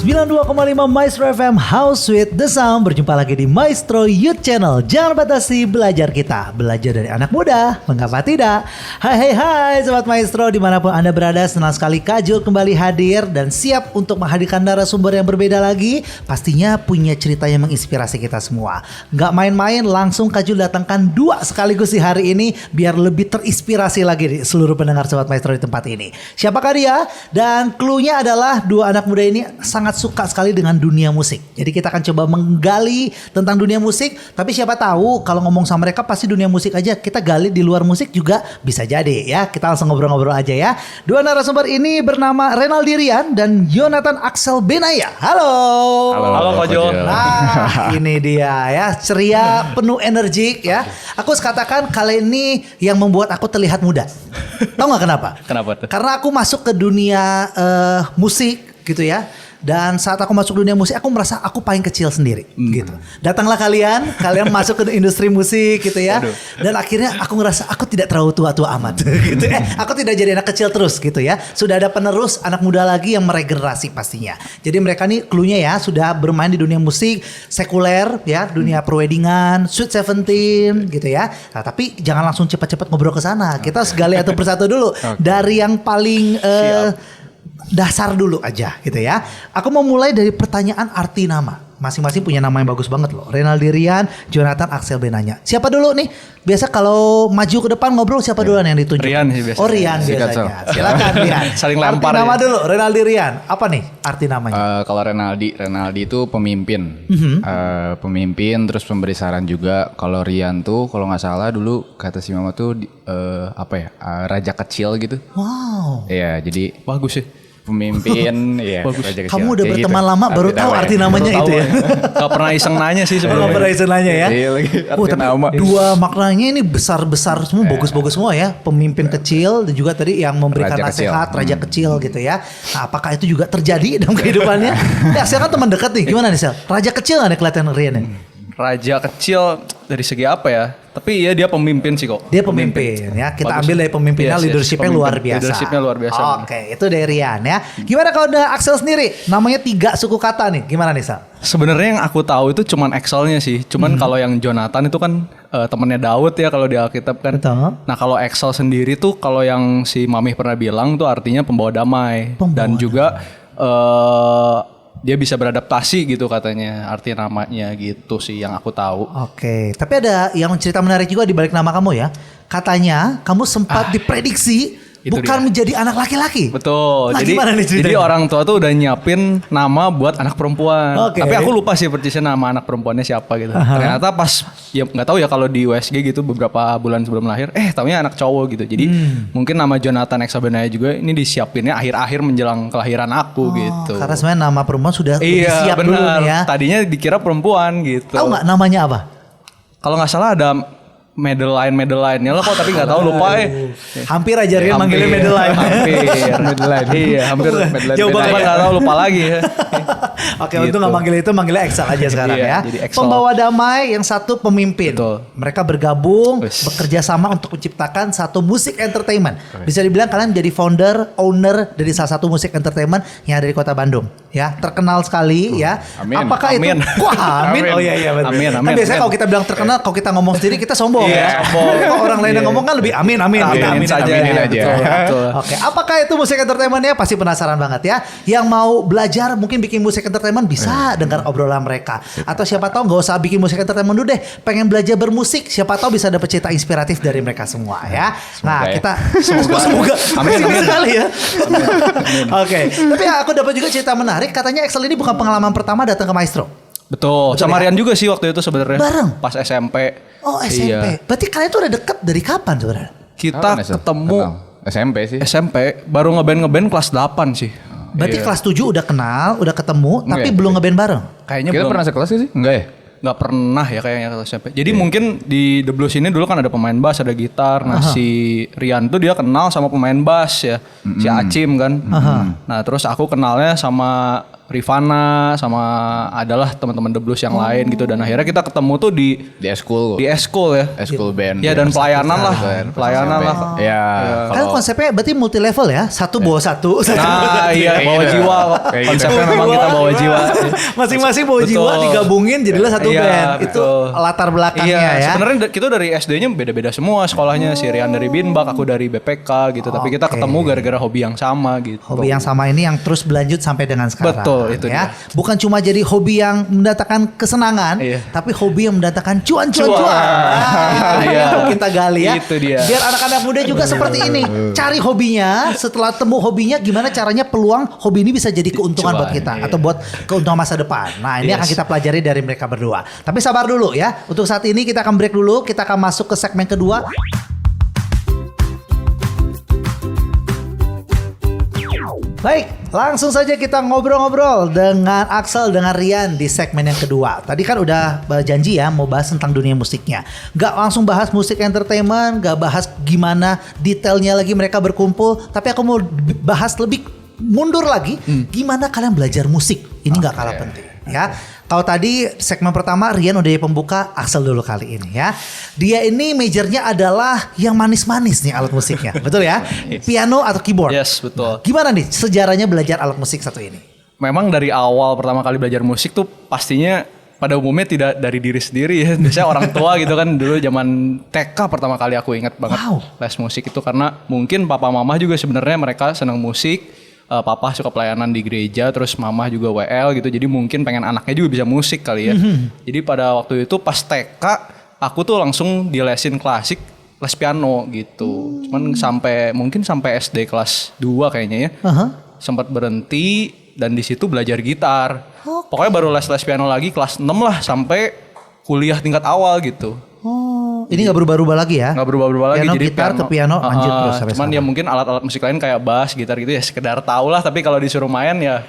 92,5 Maestro FM House with the Sound. Berjumpa lagi di Maestro Youth Channel. Jangan batasi belajar kita. Belajar dari anak muda, mengapa tidak? Hai Sobat Maestro, dimanapun Anda berada, senang sekali Kajul kembali hadir dan siap untuk menghadirkan narasumber yang berbeda lagi. Pastinya punya cerita yang menginspirasi kita semua. Gak main-main, langsung Kajul datangkan 2 sekaligus di hari ini biar lebih terinspirasi lagi di seluruh pendengar Sobat Maestro di tempat ini. Siapakah dia? Dan cluenya adalah 2 anak muda ini sangat suka sekali dengan dunia musik. Jadi kita akan coba menggali tentang dunia musik. Tapi siapa tahu kalau ngomong sama mereka pasti dunia musik aja. Kita gali di luar musik juga bisa jadi ya. Kita langsung ngobrol-ngobrol aja ya. 2 narasumber ini bernama Renaldi Rian dan Jonathan Axel Benaya. Halo. Halo Ko Jo. Nah ini dia ya. Ceria, penuh energik ya. Aku katakan kali ini yang membuat aku terlihat muda. Tahu gak kenapa? Kenapa tuh? Karena aku masuk ke dunia musik gitu ya. Dan saat aku masuk dunia musik, aku merasa aku paling kecil sendiri gitu. Datanglah kalian masuk ke industri musik gitu ya. Aduh. Dan akhirnya aku ngerasa aku tidak terlalu tua-tua amat gitu ya. Aku tidak jadi anak kecil terus gitu ya. Sudah ada penerus anak muda lagi yang meregenerasi pastinya. Jadi mereka nih cluenya ya sudah bermain di dunia musik sekuler ya, dunia perweddingan, Sweet 17 gitu ya. Nah, tapi jangan langsung cepat-cepat ngobrol ke sana. Kita segali satu persatu dulu. Dari yang paling dasar dulu aja gitu ya. Aku mau mulai dari pertanyaan arti nama. Masing-masing punya nama yang bagus banget loh. Renaldi Rian, Jonathan Axel Benaya. Siapa dulu nih? Biasa kalau maju ke depan ngobrol siapa duluan yang ditunjuk? Rian sih biasanya. Oh Rian biasanya. Silakan Rian. Saling lempar arti nama aja. dulu, Renaldi Rian. Apa nih arti namanya? Kalau Renaldi itu pemimpin. Pemimpin terus pemberi saran juga. Kalau Rian tuh kalau nggak salah dulu kata si mama tuh raja kecil gitu. Wow. Iya, jadi Bagus sih. pemimpin ya. Raja kecil. Kamu udah Kayak berteman gitu. lama baru tahu arti namanya Baru itu tahu ya. Gak pernah iseng nanya sih Gak sebenarnya. pernah istilahnya ya. Iya lagi. Oh, Arti tapi nama. 2 maknanya ini besar-besar semua, bagus-bagus semua ya. Pemimpin kecil dan juga tadi yang memberikan Raja nasihat, kecil. raja kecil gitu ya. Nah, apakah itu juga terjadi dalam kehidupannya? Ya, Sel kan teman dekat nih. Gimana nih Sel? Raja kecil gak nih kelihatan Rian ini? Raja kecil dari segi apa ya? Tapi ya dia pemimpin sih kok. Dia pemimpin ya. Kita Bagus. ambil dari pemimpinnya, Yes, leadershipnya pemimpin. luar biasa. Leadershipnya luar biasa. Oke, itu dari Rian ya. Gimana kalau udah Axel sendiri? Namanya 3 suku kata nih. Gimana nih Sel? Sebenarnya yang aku tahu itu cuman Excelnya sih. Cuman kalau yang Jonathan itu kan temannya Daud ya kalau di Alkitab kan. Betul. Nah kalau Excel sendiri tuh kalau yang si Mamih pernah bilang tuh artinya pembawa damai. Dan juga dia bisa beradaptasi gitu katanya arti namanya gitu sih yang aku tahu. Oke, tapi ada yang cerita menarik juga di balik nama kamu ya. Katanya kamu sempat diprediksi itu bukan dia. menjadi anak laki-laki. Betul. Nah, gimana nih ceritanya? Jadi orang tua tuh udah nyiapin nama buat anak perempuan. Oke. Tapi aku lupa sih persisnya nama anak perempuannya siapa gitu. Ternyata pas ya nggak tahu ya kalau di USG gitu beberapa bulan sebelum lahir, taunya anak cowok gitu. Jadi mungkin nama Jonathan Axel Benaya juga ini disiapinnya akhir-akhir menjelang kelahiran aku gitu. Karena sebenarnya nama perempuan sudah lebih Iya siap dulu benar. nih ya. Tadinya dikira perempuan gitu. Tahu nggak namanya apa? Kalau nggak salah ada Madeline-nya lah kok tapi nggak tahu lupa Hampir aja Rian manggilnya Madeline. Hampir Madeline. Iya, hampir Madeline. Jauh banget Cuma ya. nggak tahu lupa lagi ya. Oke, Gitu. untung nggak manggil itu, manggilnya Excel aja sekarang Iya, ya. jadi Excel. Pembawa damai, yang satu pemimpin. Betul. Mereka bergabung, Wes. bekerja sama untuk menciptakan satu musik entertainment. Bisa dibilang kalian jadi founder, owner dari salah satu musik entertainment yang ada di Kota Bandung. Ya, terkenal sekali ya. Amin. Apakah Amin. itu? Wah, amin. Amin. Oh iya betul. Amin, Kan amin, biasanya amin. kalau kita bilang terkenal, kalau kita ngomong sendiri kita sombong Iya, ya. sombong. Kalau orang lain yang ngomong kan lebih amin. Aminin saja. aminin aja. Betul. Betul. Oke, apakah itu musik entertainmentnya? Pasti penasaran banget ya. Yang mau belajar mungkin bikin musik entertainment bisa dengar obrolan mereka. Atau siapa tahu nggak usah bikin musik entertainment dulu deh. Pengen belajar bermusik, siapa tahu bisa dapet cerita inspiratif dari mereka semua ya. Nah, ya. kita semoga Amin. sekali ya. Oke, tapi aku dapat juga cerita menarik. Katanya Excel ini bukan pengalaman pertama datang ke Maestro. Betul. Sama ya? Rian juga sih waktu itu sebenarnya. Bareng? Pas SMP. Oh, SMP. Iya. Berarti kalian tuh udah deket dari kapan sebenarnya? Kita Kapan ya, Sel? ketemu Kenal. SMP sih. SMP baru ngeband kelas 8 sih. Berarti Iya. kelas 7 udah kenal, udah ketemu, tapi Enggak. belum ngeband bareng. Kayaknya Kita belum pernah sekelas sih? Enggak ya? nggak pernah ya kayaknya kelas SMP. Jadi mungkin di The Blues ini dulu kan ada pemain bass, ada gitar. Nah si Rian tuh dia kenal sama pemain bass ya, si Acim kan. Nah terus aku kenalnya sama Rifana sama adalah teman-teman The Blues yang lain gitu, dan akhirnya kita ketemu tuh di Eskul. ya. Eskul band. Ya, dan pelayanan lah. Ya. Kan konsepnya berarti multi level ya, satu bawa satu. Nah, iya, bawa jiwa kok. Kayak gitu. Konsepnya memang kita bawa jiwa. Masing-masing bawa Betul. jiwa digabungin jadilah satu Iya, band. Itu betul. latar belakangnya Iya, ya. sebenarnya kita dari SD-nya beda-beda semua sekolahnya. Si Rian dari Binbak, aku dari BPK gitu. Tapi kita Oke. ketemu gara-gara hobi yang sama gitu. Hobi yang sama ini yang terus berlanjut sampai dengan sekarang. Betul, itu ya. dia. Bukan cuma jadi hobi yang mendatangkan kesenangan, Iya. tapi hobi yang mendatangkan cuan. Cuan. Itu Iya. yang kita gali ya. Itu dia. Biar anak-anak muda juga seperti ini. Cari hobinya, setelah temu hobinya gimana caranya peluang hobi ini bisa jadi keuntungan buat kita atau buat keuntungan masa depan. Nah, ini akan kita pelajari dari mereka berdua. Tapi sabar dulu ya. Untuk saat ini kita akan break dulu, kita akan masuk ke segmen kedua. Baik, langsung saja kita ngobrol-ngobrol dengan Axel, dengan Rian di segmen yang kedua. Tadi kan udah janji ya mau bahas tentang dunia musiknya. Gak langsung bahas musik entertainment, gak bahas gimana detailnya lagi mereka berkumpul. Tapi aku mau bahas lebih mundur lagi, gimana kalian belajar musik. Ini gak kalah penting ya. Kalau tadi segmen pertama Rian udah pembuka, Axel dulu kali ini ya. Dia ini majornya adalah yang manis-manis nih alat musiknya. Betul ya? Piano atau keyboard? Yes, betul. Gimana nih sejarahnya belajar alat musik satu ini? Memang dari awal pertama kali belajar musik tuh pastinya pada umumnya tidak dari diri sendiri ya. Biasanya orang tua gitu kan, dulu zaman TK pertama kali aku ingat banget les musik itu, karena mungkin papa mama juga sebenarnya mereka senang musik. Papa suka pelayanan di gereja, terus mama juga WL gitu. Jadi mungkin pengen anaknya juga bisa musik kali ya. Jadi pada waktu itu pas TK aku tuh langsung dilesin klasik, les piano gitu. Cuman mungkin sampai SD kelas 2 kayaknya ya. Sempat berhenti dan di situ belajar gitar. Pokoknya baru les piano lagi kelas 6 lah sampai kuliah tingkat awal gitu. Ini nggak berubah-ubah lagi ya? Nggak berubah-ubah lagi. Piano, Jadi gitar ke piano lanjut terus sampai cuman sekarang. ya mungkin alat-alat musik lain kayak bass, gitar gitu ya sekedar tahu lah. Tapi kalau disuruh main ya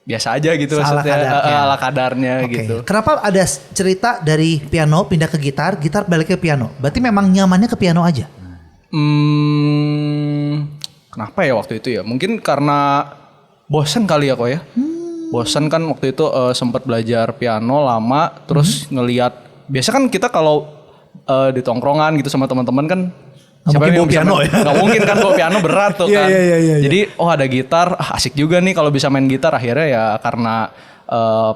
biasa aja gitu maksudnya. Ala kadarnya Oke. gitu. Kenapa ada cerita dari piano pindah ke gitar, gitar balik ke piano? Berarti memang nyamannya ke piano aja? Kenapa ya waktu itu ya? Mungkin karena bosan kali ya kok ya. Bosan kan waktu itu sempat belajar piano lama, terus ngelihat. Biasa kan kita kalau di tongkrongan gitu sama teman-teman kan. Nggak mungkin bawa piano ya? Gak mungkin kan bawa piano berat tuh kan. Iya. Jadi ada gitar, asik juga nih kalau bisa main gitar. Akhirnya ya karena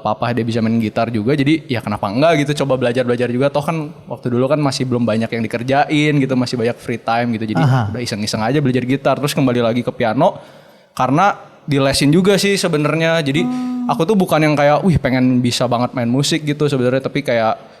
papa dia bisa main gitar juga, jadi ya kenapa enggak gitu, coba belajar juga. Toh kan waktu dulu kan masih belum banyak yang dikerjain gitu, masih banyak free time gitu. Jadi udah iseng-iseng aja belajar gitar, terus kembali lagi ke piano karena dilesin juga sih sebenarnya. Jadi aku tuh bukan yang kayak pengen bisa banget main musik gitu sebenarnya, tapi kayak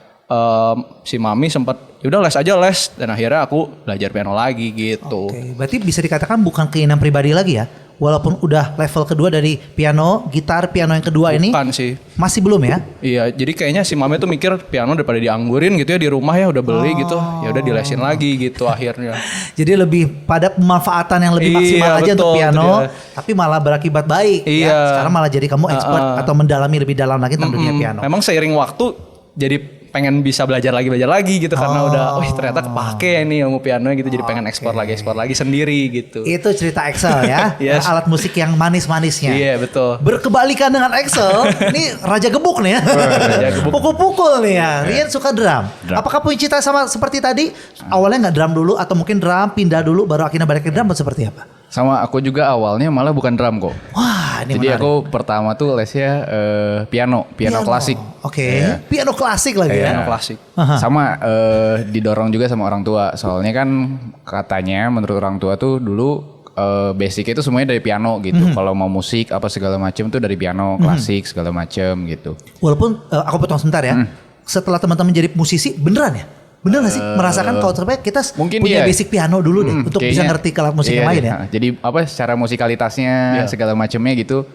si mami sempat yaudah les dan akhirnya aku belajar piano lagi gitu. Oke, berarti bisa dikatakan bukan keinginan pribadi lagi ya? Walaupun udah level kedua dari piano, gitar, piano yang kedua ini Bukan sih. masih belum ya? Iya, jadi kayaknya si mami tuh mikir piano daripada dianggurin gitu ya di rumah ya udah beli gitu, ya udah dilesin lagi gitu akhirnya. Jadi lebih pada pemanfaatan yang lebih Iya, maksimal aja betul, untuk piano, itu dia. tapi malah berakibat baik. Iya. Ya. Sekarang malah jadi kamu expert atau mendalami lebih dalam lagi tentang dunia piano. Memang seiring waktu jadi pengen bisa belajar lagi gitu karena udah ternyata kepake nih ilmu piano gitu, jadi pengen ekspor lagi sendiri gitu. Itu cerita Axel ya, Yes. alat musik yang manis-manisnya. Iya, betul. Berkebalikan dengan Axel, ini raja gebuk nih ya. Raja gebuk. Pukul-pukul nih ya. Rian suka drum. Apakah punya cita sama seperti tadi? Awalnya nggak drum dulu atau mungkin drum pindah dulu baru akhirnya balik ke drum atau seperti apa? Sama aku juga awalnya malah bukan drum kok. Wah, ini Jadi menarik. aku pertama tuh lesnya piano klasik. Oke, Iya. piano klasik lagi ya. Piano klasik. Sama didorong juga sama orang tua. Soalnya kan katanya menurut orang tua tuh dulu basic itu semuanya dari piano gitu. Kalau mau musik apa segala macem tuh dari piano klasik segala macem gitu. Walaupun aku potong sebentar ya. Setelah teman-teman jadi musisi beneran ya? Bener gak sih merasakan kalau terbaik kita mungkin punya iya. basic piano dulu deh untuk bisa Kayaknya- ngerti ke alat musik yang iya lain deh. ya? Nah, jadi apa secara musikalitasnya segala macemnya gitu.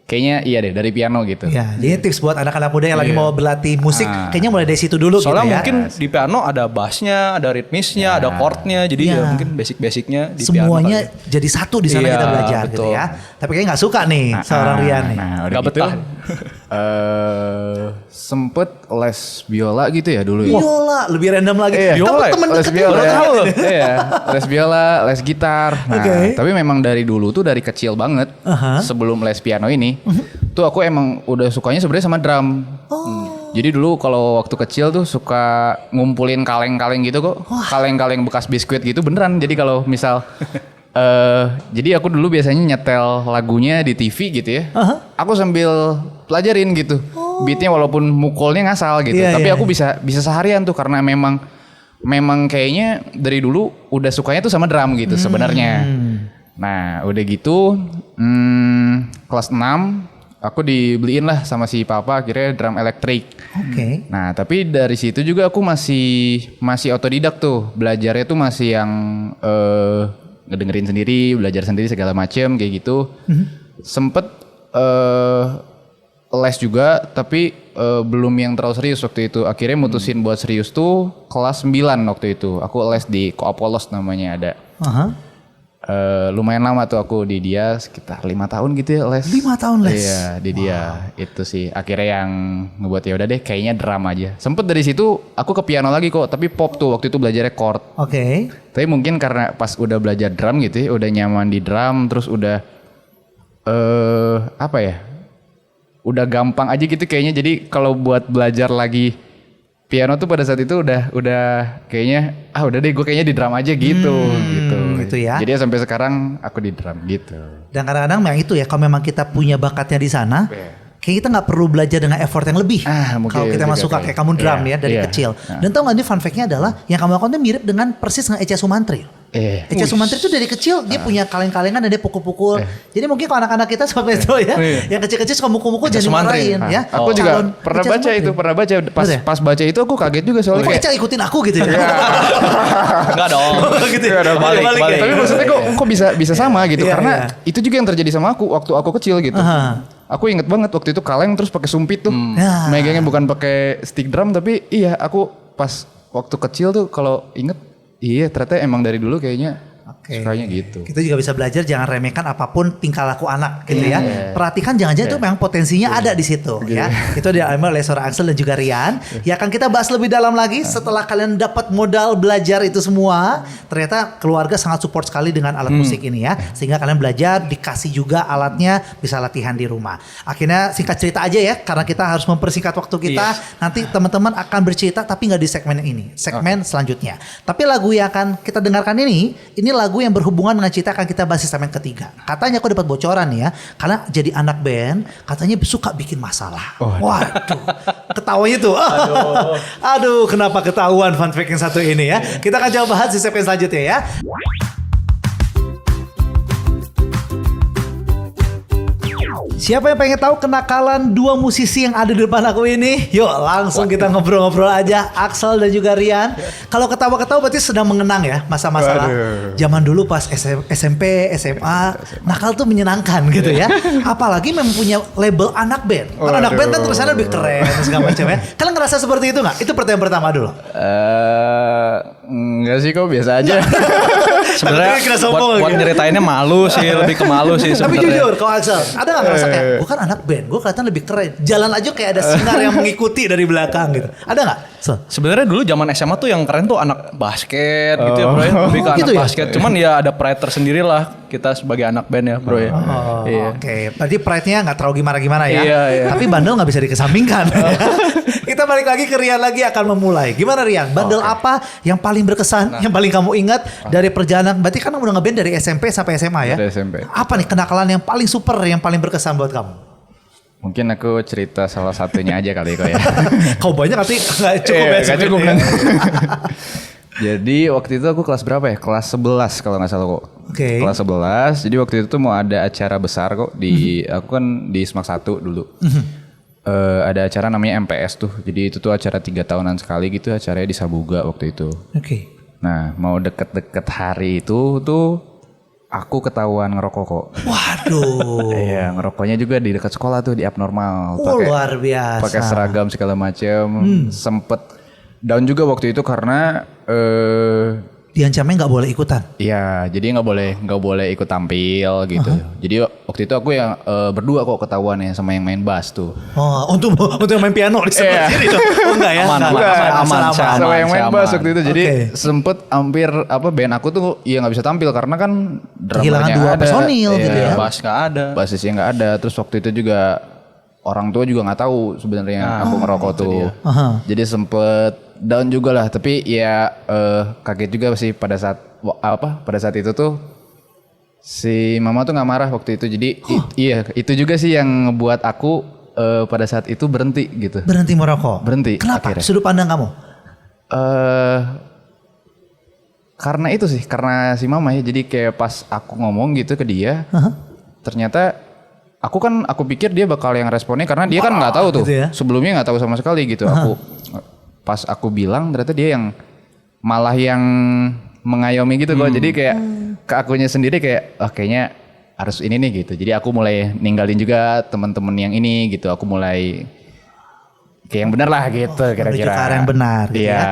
Kayaknya iya deh dari piano gitu. Ya, jadi tips buat anak-anak muda yang lagi mau berlatih musik, kayaknya mulai dari situ dulu Soalnya gitu ya. mungkin di piano ada bassnya, ada ritmisnya, ada chordnya, jadi ya mungkin basic-basicnya di semuanya piano. jadi satu di sana Iya, kita belajar gitu betul. ya. Tapi kayaknya nggak suka nih seorang Rian nih. Nah, udah Gak gitu. betah. Sempet les biola gitu ya dulu ya. Biola, lebih random lagi. Iya, Kamu biola ya? temen Les deket biola ya. tahu loh. Iya, les biola, les gitar. Nah, Oke. tapi memang dari dulu tuh dari kecil banget. Sebelum les piano ini, tuh aku emang udah sukanya sebenarnya sama drum. Jadi dulu kalau waktu kecil tuh suka ngumpulin kaleng-kaleng gitu kok. Kaleng-kaleng bekas biskuit gitu beneran. Jadi kalau misal jadi aku dulu biasanya nyetel lagunya di TV gitu ya. Aku sambil pelajarin gitu. Beatnya walaupun mukulnya ngasal gitu. Iya, Tapi iya, aku bisa seharian tuh karena memang kayaknya dari dulu udah sukanya tuh sama drum gitu sebenarnya. Nah udah gitu kelas 6 aku dibeliin lah sama si papa akhirnya drum elektrik. Oke. Nah tapi dari situ juga aku masih otodidak tuh. Belajarnya tuh masih yang ngedengerin sendiri, belajar sendiri segala macem kayak gitu. Sempet les juga tapi belum yang terlalu serius waktu itu. Akhirnya mutusin buat serius tuh kelas 9 waktu itu. Aku les di Koapolos namanya ada. Lumayan lama tuh aku di dia sekitar 5 tahun gitu ya les. 5 tahun les? Iya di dia. Itu sih akhirnya yang ngebuat ya udah deh kayaknya drum aja. Sempet dari situ aku ke piano lagi kok. Tapi pop tuh waktu itu belajarnya chord. Oke. Tapi mungkin karena pas udah belajar drum gitu ya, udah nyaman di drum, terus udah apa ya, udah gampang aja gitu kayaknya. Jadi kalau buat belajar lagi piano tuh pada saat itu udah kayaknya udah deh gue kayaknya di drum aja gitu. Gitu ya. Jadi sampai sekarang aku di drum gitu. Dan kadang-kadang memang itu ya, kalau memang kita punya bakatnya di sana, kayak kita nggak perlu belajar dengan effort yang lebih. Mungkin Kalau kita juga emang suka kali. kayak kamu drum Iya, ya dari iya. kecil. Dan tau gak nih fun fact-nya adalah yang kamu lakukan tuh mirip dengan persis dengan Echa Sumantri. Echa Sumantri tuh dari kecil dia punya kaleng-kalengan dan dia pukul-pukul. Jadi mungkin kalau anak-anak kita seperti itu ya, yang kecil-kecil suka mukul-mukul Echa jadi Sumantri. marahin ya. Aku juga Calon pernah Echa baca Sumantri. itu, Bener ya? pas baca itu aku kaget juga soalnya Kok kayak Echa ikutin aku gitu ya? Enggak dong. gitu ya? Balik. tapi maksudnya kok bisa sama gitu Iya, karena iya. itu juga yang terjadi sama aku waktu aku kecil gitu. Aku inget banget waktu itu kaleng terus pakai sumpit tuh. Ya. Megangnya bukan pakai stick drum tapi iya aku pas waktu kecil tuh kalau inget iya ternyata emang dari dulu kayaknya sukanya gitu. Kita juga bisa belajar jangan remehkan apapun tingkah laku anak gitu ya. Perhatikan jangan-jangan itu memang potensinya ada di situ ya. Itu dialami oleh seorang Axel dan juga Rian. Ya akan kita bahas lebih dalam lagi setelah kalian dapat modal belajar itu semua. Ternyata keluarga sangat support sekali dengan alat musik ini ya. Sehingga kalian belajar, dikasih juga alatnya, bisa latihan di rumah. Akhirnya singkat cerita aja ya, karena kita harus mempersingkat waktu kita. Nanti teman-teman akan bercerita tapi nggak di segmen ini. Segmen selanjutnya. Tapi lagu yang akan kita dengarkan ini lagu yang berhubungan dengan cerita akan kita bahas di segmen ketiga. Katanya aku dapat bocoran nih ya, karena jadi anak band katanya suka bikin masalah. Waduh, ketawanya tuh. Aduh, kenapa ketahuan fun fact yang satu ini ya? Kita akan coba bahas di segmen selanjutnya ya. Siapa yang pengen tahu kenakalan dua musisi yang ada di depan aku ini? Yuk langsung kita ngobrol-ngobrol aja. Axel dan juga Rian. Kalau ketawa-ketawa berarti sedang mengenang ya masa-masa zaman dulu pas SMP, SMA. Nakal tuh menyenangkan gitu ya. Apalagi memang punya label anak band. Kan anak band kan tulisannya lebih keren dan segala macam ya. Kalian ngerasa seperti itu gak? Itu pertanyaan pertama dulu. Enggak sih kok biasa aja. Sebenarnya Kira sombong buat gitu. nyeritainnya malu sih, lebih ke malu sih Tapi sebenarnya. jujur kalau Axel, ada gak ngerasa kayak gue kan anak band, gue kelihatan lebih keren. Jalan aja kayak ada sinar yang mengikuti dari belakang gitu. Ada gak? Sebenarnya dulu zaman SMA tuh yang keren tuh anak basket gitu ya bro ya. Lebih ke Gitu anak ya? basket. Cuman ya ada pride tersendiri lah kita sebagai anak band ya bro ya. Iya. Oke, berarti pride-nya gak terlalu gimana-gimana ya. Iya. Tapi bandel gak bisa dikesampingkan. Kita balik lagi ke Rian lagi akan memulai. Gimana Rian? Bandel apa yang paling berkesan, yang paling kamu ingat dari perjalanan? Berarti kan kamu udah ngeband dari SMP sampai SMA ya? Dari SMP. Apa nih kenakalan yang paling super, yang paling berkesan buat kamu? Mungkin aku cerita salah satunya aja kali kok ya. Kau banyak tapi gak cukup ya Nggak cukup sebenarnya. Jadi waktu itu aku kelas berapa ya? Kelas 11 kalau nggak salah kok. Oke. Kelas 11. Jadi waktu itu tuh mau ada acara besar kok di aku kan di SMAK 1 dulu. Ada acara namanya MPS tuh. Jadi itu tuh acara 3 tahunan sekali gitu, acaranya di Sabuga waktu itu. Oke. Nah, mau deket-deket hari itu tuh aku ketahuan ngerokok kok. Waduh. Iya, ngerokoknya juga di dekat sekolah tuh di abnormal. Luar biasa. Pakai seragam segala macam. Sempet down juga waktu itu karena diancamnya nggak boleh ikutan. Iya, jadi nggak boleh ikut tampil gitu. Jadi waktu itu aku yang berdua kok ketahuan ya sama yang main bass tuh. Oh, untuk yang main piano di sebelah sini dong. Oh enggak ya? Aman, Enggak, aman, aman. Sama yang main bass aman. waktu itu. Jadi Oke. sempet hampir band aku tuh ya nggak bisa tampil karena kan Kehilangan drummernya 2 ada. personil gitu Iya, ya. Bass nggak ada. Basisnya nggak ada. Terus waktu itu juga orang tua juga nggak tahu sebenarnya aku ngerokok tuh. Jadi sempet down juga lah. Tapi ya kaget juga sih pada saat itu tuh si mama tuh nggak marah waktu itu. Jadi iya itu juga sih yang ngebuat aku pada saat itu berhenti gitu. Berhenti merokok. Berhenti Kenapa? akhirnya. Sudut pandang kamu? Karena itu sih, karena si mama ya. Jadi kayak pas aku ngomong gitu ke dia, ternyata aku pikir dia bakal yang responnya karena dia kan nggak tahu tuh. Gitu ya? Sebelumnya nggak tahu sama sekali gitu. Pas aku bilang ternyata dia yang malah yang mengayomi gitu kok. Jadi kayak ke akunya sendiri kayak kayaknya harus ini nih gitu. Jadi aku mulai ninggalin juga teman-teman yang ini gitu. Aku mulai kayak yang benar lah gitu kira-kira. Menuju ke arah yang benar gitu Iya.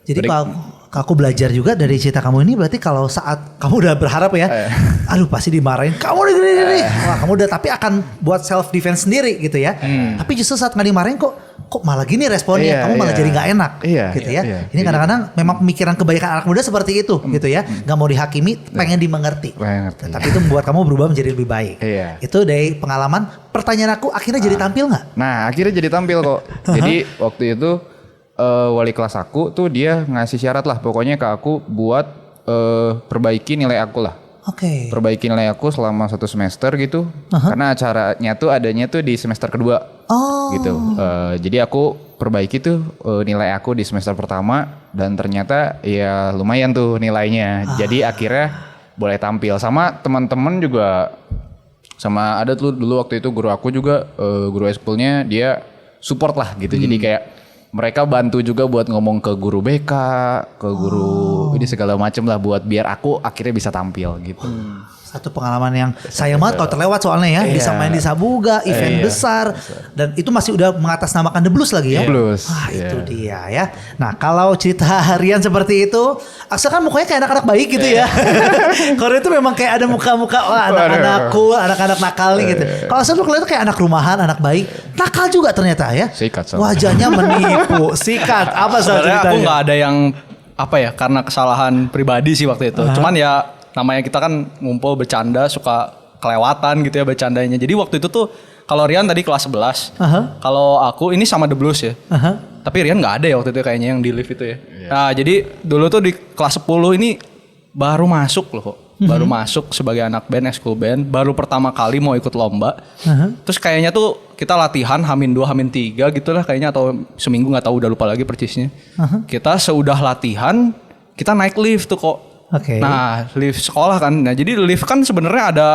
Jadi kalau aku belajar juga dari cerita kamu ini berarti kalau saat kamu udah berharap ya, aduh pasti dimarahin, kamu udah gini, wah kamu udah tapi akan buat self defense sendiri gitu ya. Tapi justru saat nggak dimarahin kok malah gini responnya, Iya, kamu malah iya. jadi nggak enak Iya, gitu iya, ya. iya. Ini kadang-kadang memang pemikiran kebaikan anak muda seperti itu gitu ya, nggak mau dihakimi, pengen dimengerti. Mengerti. Tapi itu membuat kamu berubah menjadi lebih baik. Iya. Itu dari pengalaman. Pertanyaan aku akhirnya jadi tampil nggak? Nah akhirnya jadi tampil kok. Jadi waktu itu wali kelas aku tuh dia ngasih syarat lah pokoknya ke aku buat perbaiki nilai aku lah. Oke. Perbaiki nilai aku selama 1 semester gitu. Karena acaranya tuh adanya tuh di semester kedua. Oh. Gitu. Jadi aku perbaiki tuh nilai aku di semester pertama dan ternyata ya lumayan tuh nilainya. Jadi akhirnya boleh tampil sama teman-teman juga. Sama ada tuh dulu waktu itu guru aku juga guru ekskulnya dia support lah gitu. Jadi kayak mereka bantu juga buat ngomong ke guru BK, ke guru ini segala macem lah buat biar aku akhirnya bisa tampil gitu. Satu pengalaman yang sayang banget kalau terlewat soalnya ya. Bisa main di Sabuga, event besar. Dan itu masih udah mengatasnamakan The Blues lagi ya. Blues. Wah itu dia ya. Nah kalau cerita harian seperti itu. Aksa kan mukanya kayak anak-anak baik gitu ya. Kalau itu memang kayak ada muka-muka wah anak-anak cool, anak-anak nakal nih gitu. Kalau Aksa tuh kelihatan kayak anak rumahan, anak baik. Nakal juga ternyata ya. Sikat sama. Wajahnya menipu. Sikat. Apa soal Sebenarnya aku ceritanya? nggak ada yang apa ya karena kesalahan pribadi sih waktu itu. Cuman ya namanya kita kan ngumpul bercanda suka kelewatan gitu ya bercandanya. Jadi waktu itu tuh kalau Rian tadi kelas 11. Kalau aku ini sama The Blues ya. Tapi Rian nggak ada ya waktu itu kayaknya yang di lift itu ya. Nah jadi dulu tuh di kelas 10 ini baru masuk loh kok. Baru masuk sebagai anak band, ekskul band. Baru pertama kali mau ikut lomba. Terus kayaknya tuh kita latihan H-2, H-3 gitu lah kayaknya. Atau seminggu gak tahu udah lupa lagi persisnya. Kita seudah latihan, kita naik lift tuh kok. Oke. Nah lift sekolah kan. Nah jadi lift kan sebenarnya ada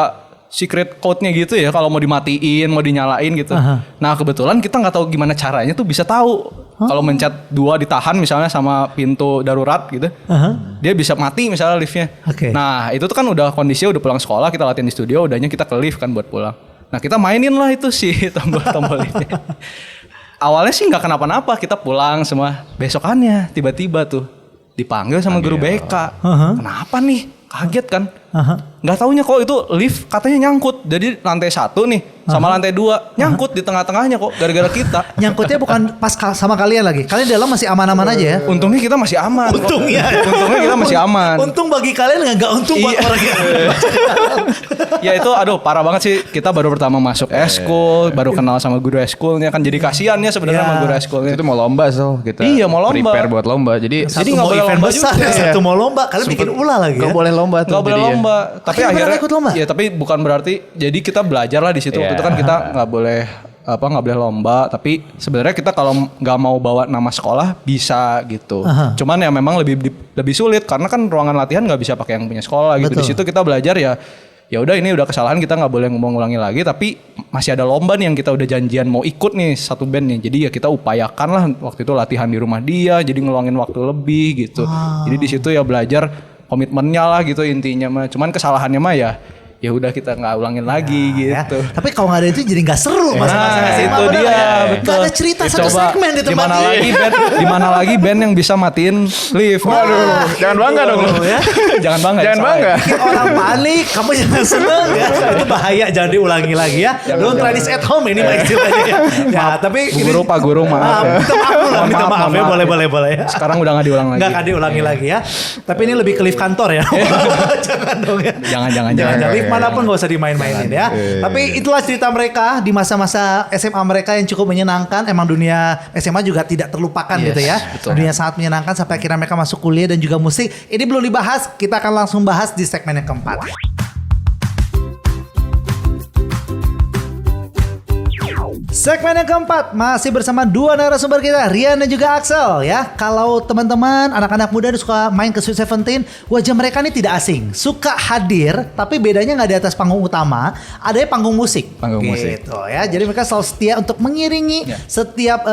secret code-nya gitu ya. Kalau mau dimatiin, mau dinyalain gitu. Nah kebetulan kita gak tahu gimana caranya tuh bisa tahu. Kalau mencet 2 ditahan misalnya sama pintu darurat gitu. Dia bisa mati misalnya liftnya. Oke. Nah itu tuh kan udah kondisinya udah pulang sekolah. Kita latihan di studio. Udahnya kita ke lift kan buat pulang. Nah kita mainin lah itu si tombol-tombol liftnya. Awalnya sih gak kenapa-napa. Kita pulang semua. Besokannya tiba-tiba tuh dipanggil sama guru BK. Kenapa nih? Kaget kan? Nggak taunya kok itu lift katanya nyangkut. Jadi lantai 1 nih sama lantai 2 nyangkut di tengah-tengahnya kok gara-gara kita. Nyangkutnya bukan pas sama kalian lagi. Kalian di dalam masih aman-aman aja ya. Untungnya kita masih aman. Untungnya. Untungnya kita masih aman. Untung bagi kalian nggak untung buat orang yang Ya itu aduh parah banget sih. Kita baru pertama masuk eskul, baru kenal sama guru eskulnya kan jadi kasihannya sebenarnya sama guru eskulnya. Itu mau lomba so kita Iya, mau lomba. prepare buat lomba. Jadi Satu nggak mau boleh event lomba besar, juga. satu mau lomba. Kalian bikin ulah lagi ya. Gak boleh lomba tuh. Nggak boleh jadi ya. lomba. Tapi Akhirnya akhirnya ikut lomba? ya tapi bukan berarti jadi kita belajar lah di situ. Waktu itu kan kita nggak boleh nggak boleh lomba. Tapi sebenarnya kita kalau nggak mau bawa nama sekolah bisa gitu. Cuman ya memang lebih sulit karena kan ruangan latihan nggak bisa pakai yang punya sekolah gitu. Betul. Di situ kita belajar ya udah ini udah kesalahan kita nggak boleh ngulangi lagi. Tapi masih ada lomba nih yang kita udah janjian mau ikut nih satu band nih. Jadi ya kita upayakan lah waktu itu latihan di rumah dia. Jadi ngeluangin waktu lebih gitu. Jadi di situ ya belajar komitmennya lah gitu intinya mah. Cuman kesalahannya mah ya ya udah kita nggak ulangin lagi Ya. gitu. Tapi kalau nggak ada itu jadi nggak seru masa-masa SMA, itu bener dia, ya? betul. Nggak ada cerita Ya, satu coba segmen di tempat Dimana lagi band yang bisa matiin lift. Waduh, jangan bangga dong lu. ya. Jangan bangga. Jangan salah bangga. ya. Bikin orang panik, kamu jangan seneng ya. Itu bahaya, jangan diulangi lagi ya. Don't try this at home ini mah istilahnya ya. Ya, tapi Bu Guru, Pak Guru, maaf ya. Minta maaf dulu lah, minta maaf ya. Boleh ya. Sekarang udah nggak diulang lagi. Nggak akan diulangi lagi ya. Tapi ini lebih ke lift kantor ya. Jangan dong ya. Jangan. Jangan lift manapun nggak usah dimain-mainin ya. Tapi itulah cerita mereka di masa-masa SMA mereka yang cukup menyenangkan. Emang dunia SMA juga tidak terlupakan Yes, gitu ya. betul. Dunia sangat menyenangkan sampai akhirnya mereka masuk kuliah dan juga musik. Ini belum dibahas, kita akan langsung bahas di segmen yang keempat. Segmen yang keempat masih bersama dua narasumber kita, Rian dan juga Axel ya. Kalau teman-teman anak-anak muda suka main ke Sweet Seventeen, wajah mereka ini tidak asing, suka hadir, tapi bedanya nggak di atas panggung utama, ada panggung musik. Panggung musik. Gitu ya. Jadi mereka selalu setia untuk mengiringi setiap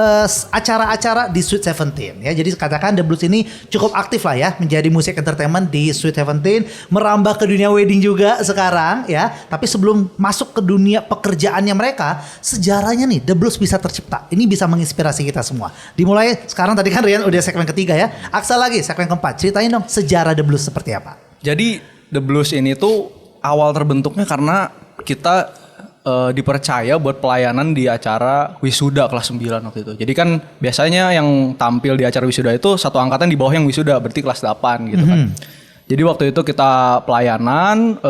acara-acara di Sweet Seventeen ya. Jadi katakan The Blues ini cukup aktif lah ya menjadi musik entertainment di Sweet Seventeen, merambah ke dunia wedding juga sekarang ya. Tapi sebelum masuk ke dunia pekerjaannya mereka, sejarahnya nih The Blues bisa tercipta. Ini bisa menginspirasi kita semua. Dimulai sekarang, tadi kan Rian udah segmen ketiga ya. Axel lagi segmen keempat. Ceritain dong sejarah The Blues seperti apa. Jadi The Blues ini tuh awal terbentuknya karena kita dipercaya buat pelayanan di acara wisuda kelas 9 waktu itu. Jadi kan biasanya yang tampil di acara wisuda itu satu angkatan di bawah yang wisuda, berarti kelas 8 gitu kan. Jadi waktu itu kita pelayanan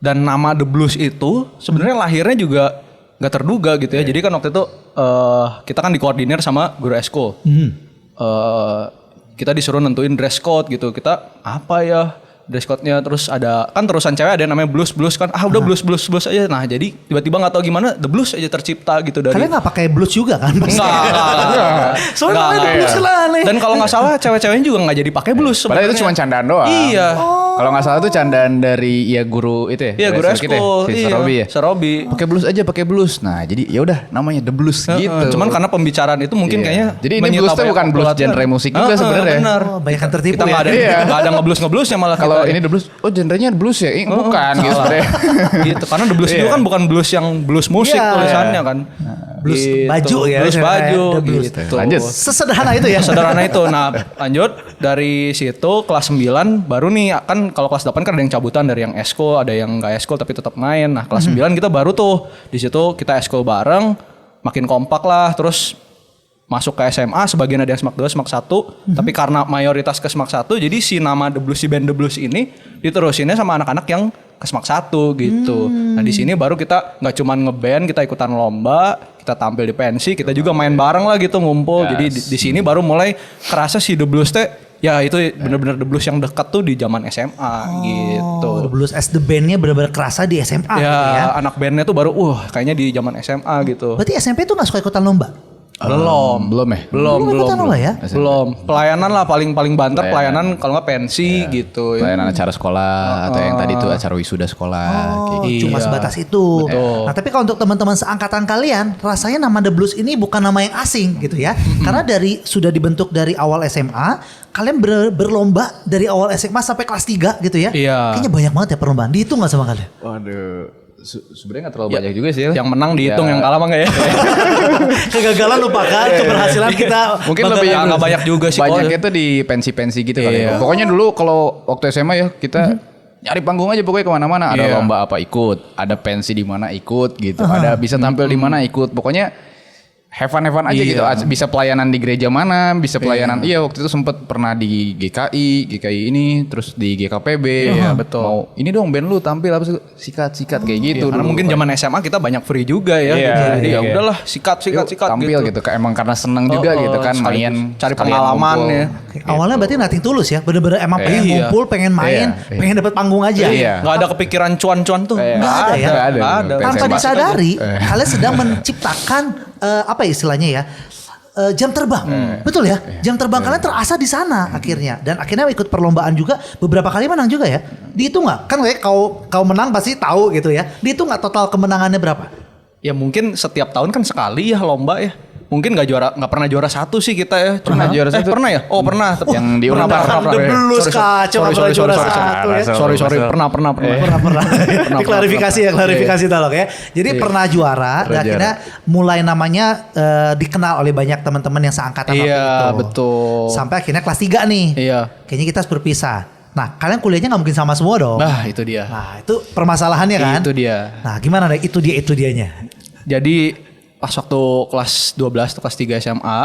dan nama The Blues itu sebenarnya lahirnya juga nggak terduga gitu ya. Jadi kan waktu itu kita kan dikoordinir sama guru eskul. Kita disuruh nentuin dress code gitu. Kita apa ya dress code-nya, terus ada kan terusan cewek ada yang namanya blues kan. Udah blues aja. Nah, jadi tiba-tiba nggak tahu gimana The Blues aja tercipta gitu dari. Kalian nggak pakai blues juga kan? Enggak. Soalnya namanya The Blues lah nih. Dan kalau nggak salah cewek-ceweknya juga nggak jadi pakai blues. Padahal itu cuma candaan doang. Iya. Kalau nggak salah tuh candaan dari guru itu ya. Iya, guru Kita ya, eskul. si Iya, Sarobi ya. Sarobi. Pakai blues aja, pakai blues. Nah, jadi ya udah namanya The Blues gitu. Cuman karena pembicaraan itu mungkin Iya. kayaknya Jadi ini menyita blues tuh banyak bukan blues perhatian. genre musik juga sebenarnya. Benar. Oh, banyak yang tertipu Kita ya. nggak ada Iya. nggak ada ngeblues-ngebluesnya malah Kalau kita. ini The Blues, genrenya blues ya? Bukan gitu Salah. sebenarnya. Gitu. Karena The Blues itu kan bukan blues yang blues musik Iya. tulisannya kan. Blues Gitu. baju ya. Blues baju The Blues. gitu. Lanjut. Sesederhana itu ya. Sederhana itu. Nah, lanjut dari situ kelas 9 baru nih kan kalau kelas 8 kan ada yang cabutan dari yang eskul, ada yang enggak eskul tapi tetap main. Nah, kelas 9 kita baru tuh di situ kita eskul bareng, makin kompak lah, terus masuk ke SMA, sebagian ada yang SMAK 2, SMAK 1, tapi karena mayoritas ke SMAK 1, jadi si nama The Blues, si band The Blues ini diterusinnya sama anak-anak yang ke SMAK 1 gitu. Nah, di sini baru kita nggak cuman ngeband, kita ikutan lomba, kita tampil di pensi, kita juga main bareng lah gitu, ngumpul. Jadi di sini baru mulai kerasa si The Blues teh ya itu bener-bener The Blues yang dekat tuh di zaman SMA gitu. The Blues as the bandnya benar-benar kerasa di SMA Ya, gitu ya. anak bandnya tuh baru kayaknya di zaman SMA gitu. Berarti SMP tuh gak suka ikutan lomba? Belum ya? Belum. ikutan lomba ya? Belum. Pelayanan lah paling banter, pelayanan kalau nggak pensi gitu. Pelayanan acara sekolah atau yang tadi itu acara wisuda sekolah kayak gitu. Cuma Iya. sebatas itu. Nah, tapi kalau untuk teman-teman seangkatan kalian, rasanya nama The Blues ini bukan nama yang asing gitu ya. Karena sudah dibentuk dari awal SMA, kalian berlomba dari awal SMA sampai kelas 3 gitu ya. Iya. Kayaknya banyak banget ya perlombaan. Dihitung gak sama kalian? Waduh. Sebenarnya nggak terlalu banyak juga sih. Yang menang dihitung, yang kalah mah nggak ya? Kegagalan lupakan, keberhasilan kita Mungkin banggakan lebih dulu. nggak banyak juga sih. Banyak Oh, itu di pensi-pensi gitu kali Iya. ya. Pokoknya dulu kalau waktu SMA ya kita nyari panggung aja pokoknya kemana-mana. Ada Iya. lomba apa ikut, ada pensi di mana ikut gitu, ada bisa tampil di mana ikut. Pokoknya have fun aja Iya. gitu. Bisa pelayanan di gereja mana, bisa pelayanan. Iya waktu itu sempet pernah di GKI ini, terus di GKPB. Iya, betul. Mau ini dong band lu tampil apa sih? Sikat kayak gitu. Karena dulu. mungkin zaman SMA kita banyak free juga ya. Iya, gitu. Jadi iya. ya udahlah sikat tampil gitu. Emang karena seneng juga gitu kan main cari sekalian pengalaman ngumpul. ya. Awalnya berarti nothing tulus ya. Bener-bener emang pengen Iya. ngumpul, pengen main, Iya. pengen dapat panggung aja. Iya. Nggak ada kepikiran cuan-cuan tuh. Iya. Nggak ada ya? Nggak ada. Nggak ada. Tanpa SMA. disadari, kalian sedang menciptakan apa istilahnya ya? Jam terbang, betul ya? Jam terbang kalian terasa di sana akhirnya, dan akhirnya ikut perlombaan juga beberapa kali menang juga ya. Dihitung nggak? Kan kayak kau menang pasti tahu gitu ya. Dihitung nggak total kemenangannya berapa? Ya mungkin setiap tahun kan sekali ya lomba ya. mungkin nggak pernah juara satu sih kita ya. Pernah juara satu. Pernah ya? Oh pernah. Yang di Unpar. The Blues kacau nggak juara satu ya. Sorry, pernah. Pernah. Klarifikasi ya, klarifikasi tolong ya. Jadi pernah juara dan akhirnya mulai namanya dikenal oleh banyak teman-teman yang seangkatan waktu itu. Iya, betul. Sampai akhirnya kelas 3 nih. Iya. Kayaknya kita harus berpisah. Nah, kalian kuliahnya nggak mungkin sama semua dong. Nah, itu dia. Nah, itu permasalahannya kan? Itu dia. Nah, gimana deh? Itu dianya. Jadi pas waktu kelas 12 atau kelas 3 SMA,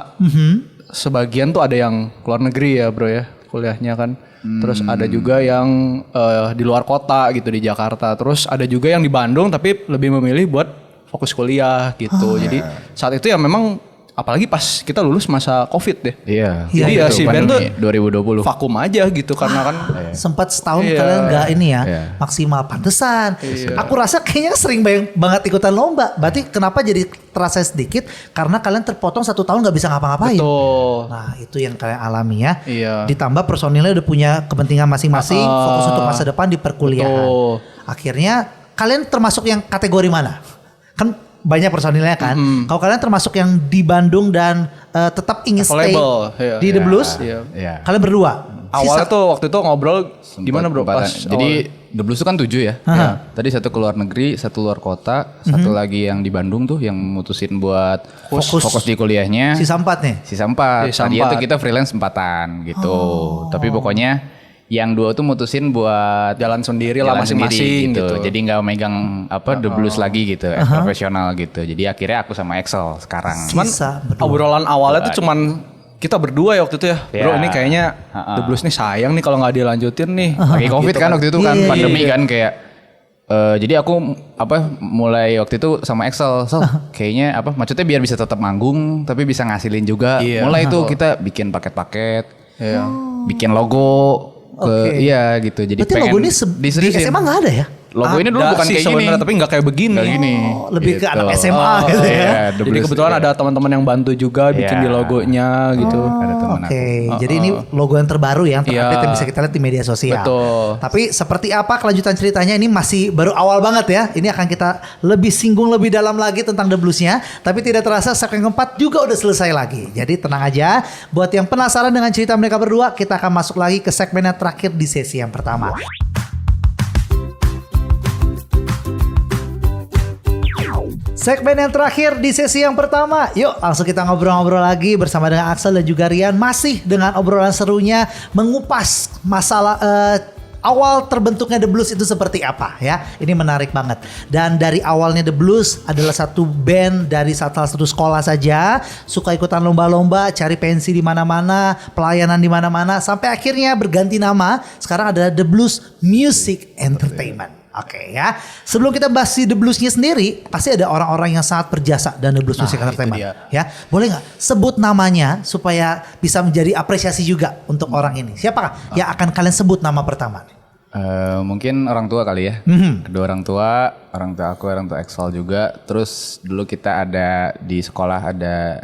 sebagian tuh ada yang keluar negeri ya bro ya kuliahnya kan. Terus ada juga yang di luar kota gitu di Jakarta. Terus ada juga yang di Bandung tapi lebih memilih buat fokus kuliah gitu. Jadi saat itu ya memang apalagi pas kita lulus masa COVID deh. Iya. Jadi ya si band tuh 2020. vakum aja gitu karena kan Sempat setahun Iya. kalian nggak ini ya Iya. maksimal pantesan. Aku rasa kayaknya sering banget ikutan lomba. Berarti kenapa jadi terasa sedikit? Karena kalian terpotong 1 tahun nggak bisa ngapa-ngapain. betul. Nah itu yang kalian alami ya. Iya. Ditambah personilnya udah punya kepentingan masing-masing, fokus untuk masa depan di perkuliahan. Betul. Akhirnya kalian termasuk yang kategori mana? Kan banyak personilnya kan. Kalau kalian termasuk yang di Bandung dan tetap ingin stay Available, iya. di The Blues, Iya. Iya. kalian berdua. Awalnya Sisa- tuh waktu itu ngobrol gimana bro? Kesempatan. Pas Jadi The Blues itu kan 7 ya. Aha. Tadi 1 keluar negeri, 1 luar kota, 1 lagi yang di Bandung tuh yang mutusin buat fokus di kuliahnya. sisa 4 nih. Sisa 4. Sisa Tadi 4. itu kita freelance 4-an gitu. Tapi pokoknya yang 2 tuh mutusin buat jalan sendiri lah jalan masing-masing sendiri gitu. Jadi nggak megang The Blues lagi gitu, profesional gitu. Jadi akhirnya aku sama Excel sekarang. Cuman Sisa berdua. obrolan awalnya tuh cuman kita berdua ya waktu itu ya. Bro Iya. ini kayaknya The Blues nih sayang nih kalau nggak dilanjutin nih. Lagi COVID Gitu kan waktu itu kan Iya, iya, pandemi kan kayak jadi aku mulai waktu itu sama Excel, kayaknya maksudnya biar bisa tetap manggung tapi bisa ngasilin juga. Iya. Mulai tuh kita bikin paket-paket, Iya. bikin logo Oke. iya gitu. Jadi Berarti logo ini di diseriusin. SMA nggak ada ya? Logo ini dulu Ada bukan sih kayak gini. sebenarnya, tapi nggak kayak begini. Nggak gini. Oh, lebih ke Gitu. anak SMA gitu ya. Iya, The Jadi Blues, kebetulan iya. ada teman-teman yang bantu juga bikin Iya. di logonya gitu. Ada teman Oke, aku. jadi ini logo yang terbaru ya, yang terupdate Iya. yang bisa kita lihat di media sosial. Betul. Tapi seperti apa kelanjutan ceritanya ini masih baru awal banget ya. Ini akan kita lebih singgung lebih dalam lagi tentang The Blues-nya. Tapi tidak terasa segmen keempat juga udah selesai lagi. Jadi tenang aja, buat yang penasaran dengan cerita mereka berdua, kita akan masuk lagi ke segmen yang terakhir di sesi yang pertama. Segmen yang terakhir di sesi yang pertama. Yuk langsung kita ngobrol-ngobrol lagi bersama dengan Axel dan juga Rian. Masih dengan obrolan serunya mengupas masalah awal terbentuknya The Blues itu seperti apa ya. Ini menarik banget. Dan dari awalnya The Blues adalah satu band dari salah satu sekolah saja. Suka ikutan lomba-lomba, cari pensi di mana-mana, pelayanan di mana-mana. Sampai akhirnya berganti nama. Sekarang ada The Blues Music Entertainment. Oke ya. Sebelum kita bahas si The Blues-nya sendiri, pasti ada orang-orang yang sangat berjasa dan The Blues Music itu Entertainment. dia. Ya, boleh nggak sebut namanya supaya bisa menjadi apresiasi juga untuk orang ini. Siapakah yang akan kalian sebut nama pertama? Mungkin orang tua kali ya. Kedua orang tua aku, orang tua Excel juga. Terus dulu kita ada di sekolah ada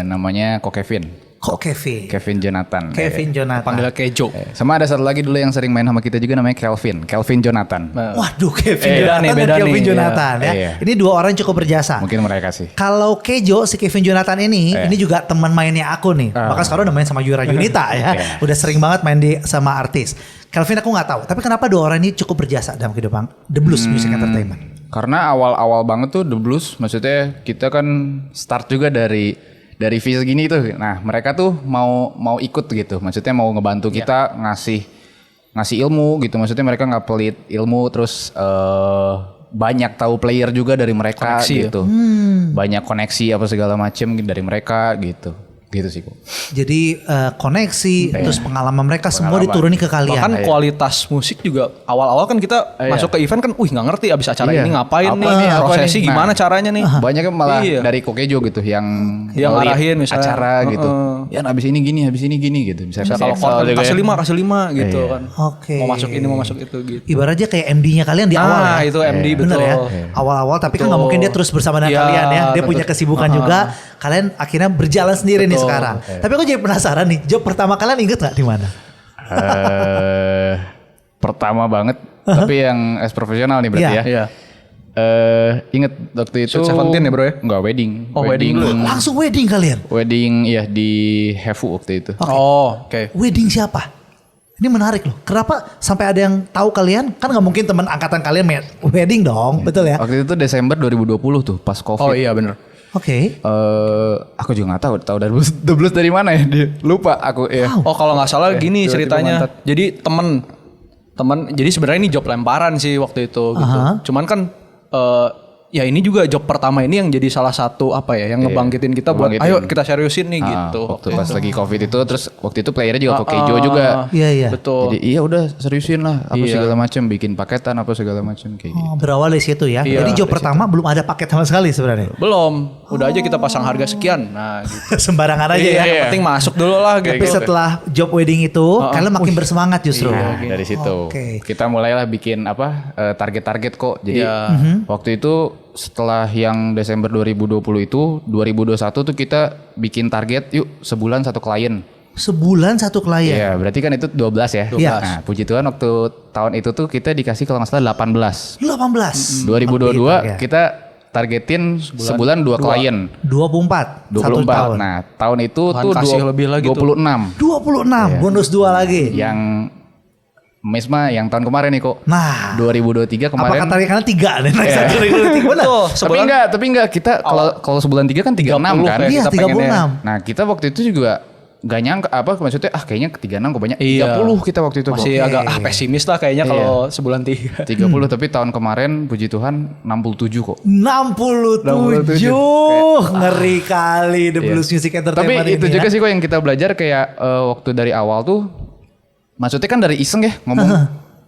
namanya Ko Kevin. Kok Kevin? Kevin Jonathan. Kevin Jonathan. Panggilnya Kejo. Sama ada satu lagi dulu yang sering main sama kita juga namanya Kelvin Jonathan. Waduh, Kevin Beda Jonathan nih, dan beda Kevin nih. Jonathan ya. Iya. Ini dua orang yang cukup berjasa. Mungkin mereka sih. Kalau Kejo, si Kevin Jonathan ini juga teman mainnya aku nih. Bahkan sekarang udah main sama Yura Yunita ya. Udah sering banget main sama artis. Kelvin aku nggak tahu. Tapi kenapa dua orang ini cukup berjasa dalam kehidupan The Blues Music Entertainment? Karena awal-awal banget tuh The Blues, maksudnya kita kan start juga dari visi gini tuh. Nah, mereka tuh mau ikut gitu. Maksudnya mau ngebantu kita ngasih ilmu gitu. Maksudnya mereka nggak pelit ilmu, terus banyak tahu player juga dari mereka Koneksi gitu. Banyak koneksi apa segala macem dari mereka gitu. Gitu sih kok. Jadi koneksi, terus pengalaman mereka semua dituruni ke kalian. Bahkan kualitas musik juga awal-awal kan kita masuk ke event kan, nggak ngerti abis acara Iya. ini ngapain Apa nih, nih, apa prosesi nih? gimana Nah, caranya nih. Banyak kan malah Iya. dari Kokejo gitu yang Yang nge-lead ngarahin misalnya. acara gitu. Ya habis ini gini gitu. Misalnya kalau quarter kasih 5 gitu kan. Oke. Mau masuk ini mau masuk itu gitu. Ibaratnya kayak MD-nya kalian di awal ya. Itu MD Bener ya. betul. Awal-awal tapi kan Betul. nggak mungkin dia terus bersama dengan Iya, kalian ya. Dia punya betul. kesibukan juga. Kalian akhirnya berjalan sendiri nih Betul. sekarang. Tapi aku jadi penasaran nih. Job pertama kalian inget nggak di mana? Pertama banget, tapi yang as profesional nih berarti Iya. ya. Iya. Inget waktu itu. Sweet Seventeen ya bro ya? Enggak, wedding. Oh, wedding dulu. Langsung wedding kalian? Wedding ya di Hefu waktu itu. Oh oke. Wedding siapa? Ini menarik loh. Kenapa sampai ada yang tahu kalian? Kan nggak mungkin teman angkatan kalian wedding dong, betul ya? Waktu itu Desember 2020 tuh pas Covid. Oh iya bener. Oke. Aku juga nggak tahu dari The Blues dari mana ya, dia lupa aku ya. Wow. Oh kalau nggak salah gini tiba-tiba ceritanya. mantap. Jadi temen, jadi sebenarnya ini job lemparan sih waktu itu gitu. Cuman kan ya ini juga job pertama ini yang jadi salah satu apa ya yang ngebangkitin kita buat Ngebangkitin. ayo kita seriusin nih gitu. Waktu pas lagi Covid itu, terus waktu itu playernya juga Kokejo juga. Iya iya. Betul. Jadi iya udah seriusin lah apa segala macam, bikin paketan apa segala macam kayak gitu. Oh, berawal dari situ ya. Iya, Jadi job pertama belum ada paket sama sekali sebenarnya. Belum, udah aja kita pasang harga sekian. Nah gitu. Sembarangan aja ya. Yang penting masuk dulu lah gitu. Tapi setelah job wedding itu, kalian makin bersemangat justru. Nah, dari situ Oke. kita mulailah bikin apa target-target kok. Jadi Iya. waktu itu setelah yang Desember 2020 itu 2021 tuh kita bikin target yuk sebulan satu klien. Sebulan satu klien. Iya, berarti kan itu 12 ya. 12. Iya. Nah, puji Tuhan waktu tahun itu tuh kita dikasih kalau nggak salah 18. 18. 2022 kita targetin sebulan 2 klien. 24. 24. Satu tahun. Nah, tahun itu Tuhan tuh kasih lebih lagi tuh. 26. 26. Bonus 2 lagi. Yang Mesma yang tahun kemarin nih kok. Nah. 2023 kemarin. Apakah tarikannya 3 nih? Next Iya. 2023. Benar. Tuh, Tapi enggak kita kalau sebulan 3 kan 36 kan. ya Iya, kita pengennya. 36. Nah, kita waktu itu juga gak nyangka apa maksudnya kayaknya ke 36 kok banyak. Iya. 30 kita waktu itu kok. Masih agak pesimis lah kayaknya kalau sebulan 3. 30 tapi tahun kemarin puji Tuhan 67 kok. 67. Ngeri kali The Blues Music Tapi Entertainment itu ini juga ya. sih kok yang kita belajar kayak waktu dari awal tuh maksudnya kan dari iseng ya ngomong.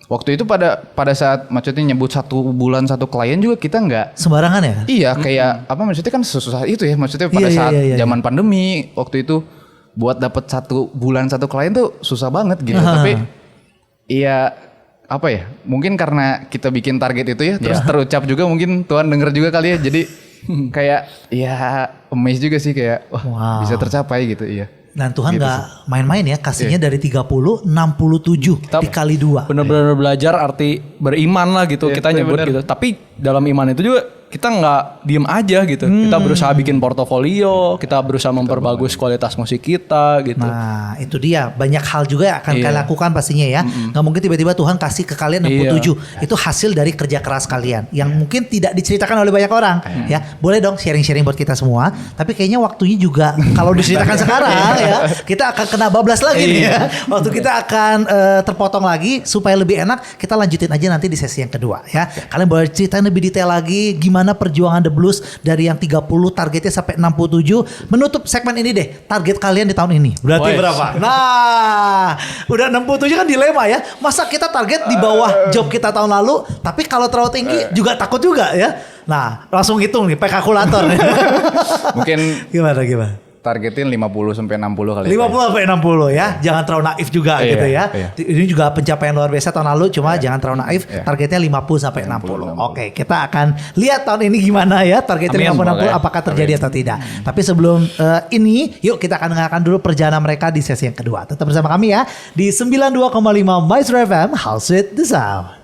Waktu itu pada saat maksudnya nyebut 1 bulan 1 klien juga kita nggak Sembarangan ya? iya kayak apa maksudnya kan susah itu ya maksudnya pada Iya, saat iya. zaman pandemi waktu itu buat dapat 1 bulan 1 klien tuh susah banget gitu. Tapi iya apa ya mungkin karena kita bikin target itu ya terus terucap juga mungkin Tuhan denger juga kali ya jadi kayak ya amazed juga sih kayak wah Wow. bisa tercapai gitu iya. Dan Tuhan Gitu nggak main-main ya, kasihnya Iya. dari 30, 67 dikali 2. Bener-bener belajar arti beriman lah gitu Iya, kita nyebut bener. gitu. Tapi dalam iman itu juga kita nggak diem aja gitu. Kita berusaha bikin portofolio, kita berusaha memperbagus kualitas musik kita gitu. Nah itu dia, banyak hal juga yang akan Iya. kalian lakukan pastinya ya. Nggak mungkin tiba-tiba Tuhan kasih ke kalian 67. Itu hasil dari kerja keras kalian yang mungkin tidak diceritakan oleh banyak orang. Ya, boleh dong sharing-sharing buat kita semua. Tapi kayaknya waktunya juga kalau diceritakan sekarang ya, kita akan kena bablas lagi nih ya. Waktu kita akan terpotong lagi supaya lebih enak. Kita lanjutin aja nanti di sesi yang kedua ya. Kalian boleh ceritain lebih detail lagi gimana perjuangan The Blues dari yang 30 targetnya sampai 67. Menutup segmen ini deh, target kalian di tahun ini. Berarti Wais. berapa? Nah, udah 67 kan dilema ya. Masa kita target di bawah job kita tahun lalu, tapi kalau terlalu tinggi juga takut juga ya. Nah, langsung hitung nih, pakai kalkulator. Mungkin Gimana? targetin 50 sampai 60 kali. 50 sampai 60 ya. Jangan terlalu naif juga Iya, gitu ya. iya. Ini juga pencapaian luar biasa tahun lalu, cuma jangan terlalu naif. Iya. Targetnya 50 sampai 60. 60. Oke, kita akan lihat tahun ini gimana ya. Targetnya Amin, 50 60 semoga ya. apakah terjadi atau tidak. Tapi sebelum ini, yuk kita akan dengarkan dulu perjalanan mereka di sesi yang kedua. Tetap bersama kami ya di 92,5 Maestro FM, House with the Sound.